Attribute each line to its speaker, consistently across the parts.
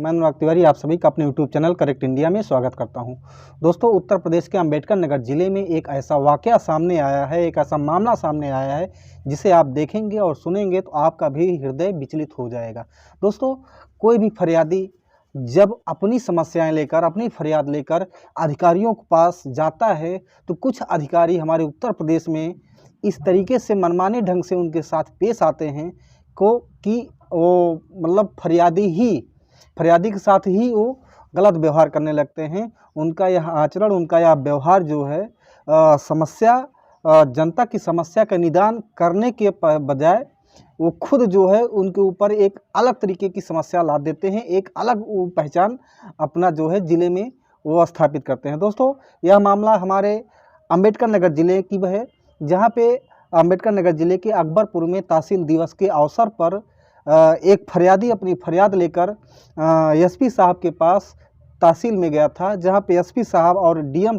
Speaker 1: मैं अनुराग तिवारी आप सभी का अपने यूट्यूब चैनल करेक्ट इंडिया में स्वागत करता हूं। दोस्तों, उत्तर प्रदेश के अंबेडकर नगर जिले में एक ऐसा वाकया सामने आया है, एक ऐसा मामला सामने आया है जिसे आप देखेंगे और सुनेंगे तो आपका भी हृदय विचलित हो जाएगा। दोस्तों, कोई भी फरियादी जब अपनी समस्याएं लेकर, अपनी फरियाद लेकर अधिकारियों के पास जाता है तो कुछ अधिकारी हमारे उत्तर प्रदेश में इस तरीके से मनमाने ढंग से उनके साथ पेश आते हैं कि वो मतलब फरियादी के साथ ही वो गलत व्यवहार करने लगते हैं। उनका यह आचरण, उनका यह व्यवहार जो है जनता की समस्या का निदान करने के बजाय वो खुद जो है उनके ऊपर एक अलग तरीके की समस्या ला देते हैं, एक अलग पहचान अपना जो है ज़िले में वो स्थापित करते हैं। दोस्तों, यह मामला हमारे अंबेडकर नगर ज़िले की है, जहाँ पे अंबेडकर नगर ज़िले के अकबरपुर में तहसील दिवस के अवसर पर एक फरियादी अपनी फरियाद लेकर एसपी साहब के पास तहसील में गया था, जहाँ पे एसपी साहब और डीएम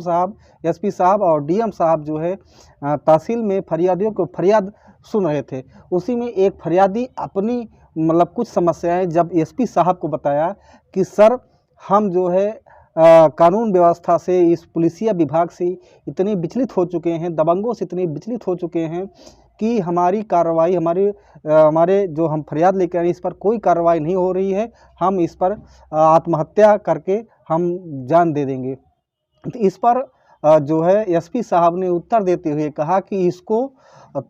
Speaker 1: साहब जो है तहसील में फरियादियों को फरियाद सुन रहे थे। उसी में एक फरियादी अपनी मतलब कुछ समस्याएं जब एसपी साहब को बताया कि सर, हम जो है कानून व्यवस्था से, इस पुलिसिया विभाग से इतने विचलित हो चुके हैं, दबंगों से इतने विचलित हो चुके हैं कि हमारी कार्रवाई, हमारे जो हम फरियाद लेकर आए इस पर कोई कार्रवाई नहीं हो रही है, हम इस पर आत्महत्या करके हम जान दे देंगे। तो इस पर जो है एसपी साहब ने उत्तर देते हुए कहा कि इसको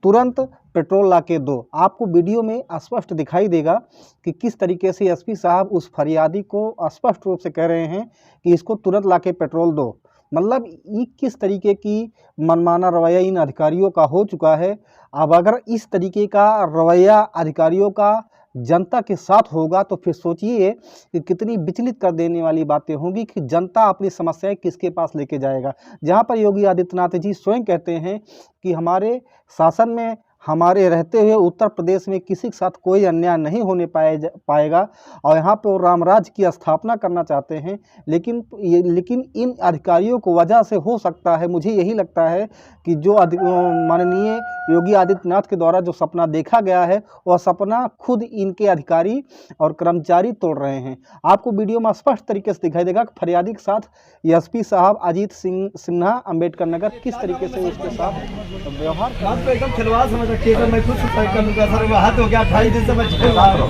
Speaker 1: तुरंत पेट्रोल ला के दो। आपको वीडियो में स्पष्ट दिखाई देगा कि किस तरीके से एसपी साहब उस फरियादी को स्पष्ट रूप से कह रहे हैं कि इसको तुरंत ला के पेट्रोल दो। मतलब ये किस तरीके की मनमाना रवैया इन अधिकारियों का हो चुका है। अब अगर इस तरीके का रवैया अधिकारियों का जनता के साथ होगा तो फिर सोचिए कि कितनी विचलित कर देने वाली बातें होंगी कि जनता अपनी समस्याएं किसके पास लेके जाएगा। जहां पर योगी आदित्यनाथ जी स्वयं कहते हैं कि हमारे शासन में, हमारे रहते हुए उत्तर प्रदेश में किसी के साथ कोई अन्याय नहीं होने पाएगा और यहाँ पे वो रामराज की स्थापना करना चाहते हैं। लेकिन इन अधिकारियों को वजह से हो सकता है, मुझे यही लगता है कि जो माननीय योगी आदित्यनाथ के द्वारा जो सपना देखा गया है वह सपना खुद इनके अधिकारी और कर्मचारी तोड़ रहे हैं। आपको वीडियो में स्पष्ट तरीके से दिखाई देगा कि फरियादी के साथ एसपी साहब अजीत सिन्हा अंबेडकर नगर किस तरीके से उसके साथ व्यवहार
Speaker 2: एकदम खिलवाड़ समझ रखिए। मैं खुद सफाई कर लूंगा सर, वो हाथ हो गया 28 दिन से मैं झेल रहा हूं।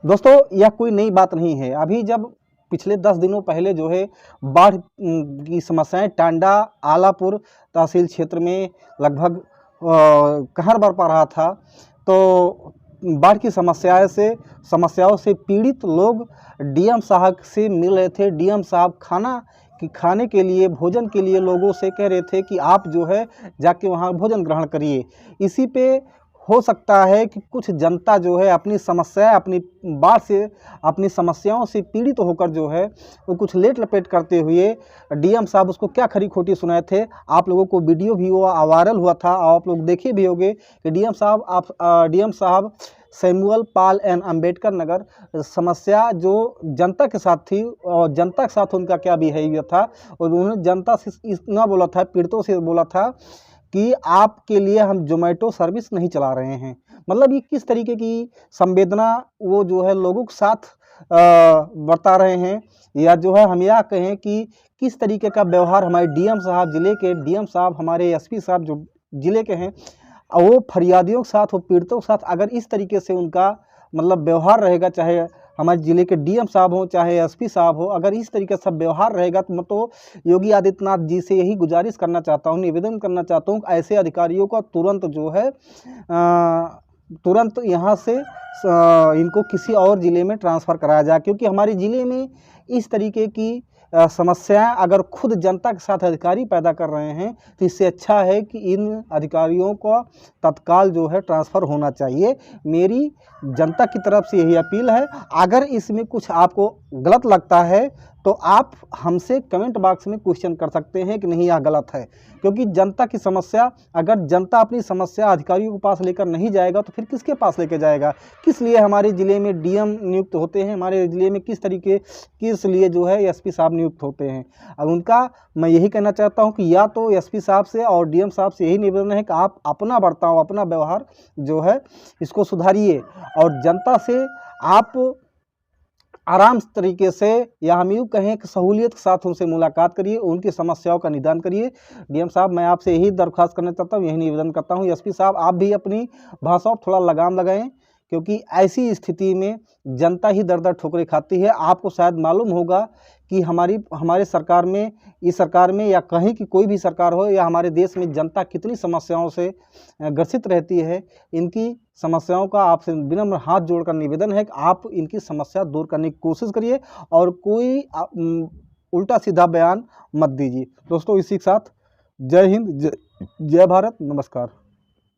Speaker 1: दोस्तों, यह कोई नई बात नहीं है। अभी जब पिछले 10 दिनों पहले जो है बाढ़ की समस्याएं टांडा आलापुर तहसील क्षेत्र में लगभग कहर बरपा रहा था, तो बाढ़ की समस्याओं से पीड़ित लोग डीएम साहब से मिल रहे थे। डीएम साहब खाने के लिए, भोजन के लिए लोगों से कह रहे थे कि आप जो है जाके वहाँ भोजन ग्रहण करिए। इसी पे हो सकता है कि कुछ जनता जो है अपनी समस्याएं, अपनी बाढ़ से, अपनी समस्याओं से पीड़ित होकर जो है वो कुछ लेट लपेट करते हुए डीएम साहब उसको क्या खरी खोटी सुनाए थे। आप लोगों को वीडियो भी वो वायरल हुआ था और आप लोग देखे भी होंगे कि डीएम साहब Samuel Pal and Ambedkar Nagar समस्या जो जनता के साथ थी और जनता के साथ उनका क्या बिहेवियर था, और उन्होंने जनता से इतना बोला था, पीड़ितों से बोला था कि आपके लिए हम जोमेटो सर्विस नहीं चला रहे हैं। मतलब ये किस तरीके की संवेदना वो जो है लोगों के साथ बरता रहे हैं, या जो है हम यह कहें कि किस तरीके का व्यवहार हमारे डीएम साहब, जिले के डीएम साहब, हमारे एसपी साहब जो जिले के हैं, वो फरियादियों के साथ, वो पीड़ितों के साथ अगर इस तरीके से उनका मतलब व्यवहार रहेगा, चाहे हमारे ज़िले के डीएम साहब हो चाहे एसपी साहब हो, अगर इस तरीके से व्यवहार रहेगा तो मैं तो योगी आदित्यनाथ जी से यही गुजारिश करना चाहता हूँ, निवेदन करना चाहता हूँ, ऐसे अधिकारियों का तुरंत जो है तुरंत यहाँ से इनको किसी और ज़िले में ट्रांसफ़र कराया जाए। क्योंकि हमारे ज़िले में इस तरीके की समस्याएं अगर खुद जनता के साथ अधिकारी पैदा कर रहे हैं तो इससे अच्छा है कि इन अधिकारियों को तत्काल जो है ट्रांसफ़र होना चाहिए। मेरी जनता की तरफ से यही अपील है। अगर इसमें कुछ आपको गलत लगता है तो आप हमसे कमेंट बॉक्स में क्वेश्चन कर सकते हैं कि नहीं यह गलत है, क्योंकि जनता की समस्या, अगर जनता अपनी समस्या अधिकारियों के पास लेकर नहीं जाएगा तो फिर किसके पास लेकर जाएगा। किस लिए हमारे ज़िले में डीएम नियुक्त होते हैं, हमारे ज़िले में किस लिए जो है एसपी साहब नियुक्त होते हैं। अब उनका मैं यही कहना चाहता हूं कि या तो एसपी साहब से और डीएम साहब से यही निवेदन है कि आप अपना बर्ताव, अपना व्यवहार जो है इसको सुधारिए और जनता से आप आराम तरीके से, या हम यूँ कहें कि सहूलियत के साथ उनसे मुलाकात करिए, उनकी समस्याओं का निदान करिए। डीएम साहब, मैं आपसे यही दरख्वास्त करना चाहता हूँ, यही निवेदन करता हूँ। एसपी साहब, आप भी अपनी भाषाओं पर थोड़ा लगाम लगाएं, क्योंकि ऐसी स्थिति में जनता ही दर-दर ठोकरें खाती है। आपको शायद मालूम होगा कि हमारे सरकार में, इस सरकार में या कहीं की कोई भी सरकार हो या हमारे देश में जनता कितनी समस्याओं से ग्रसित रहती है। इनकी समस्याओं का आपसे विनम्र हाथ जोड़कर निवेदन है कि आप इनकी समस्या दूर करने की कोशिश करिए और कोई उल्टा सीधा बयान मत दीजिए। दोस्तों, इसी के साथ जय हिंद, जय भारत, नमस्कार।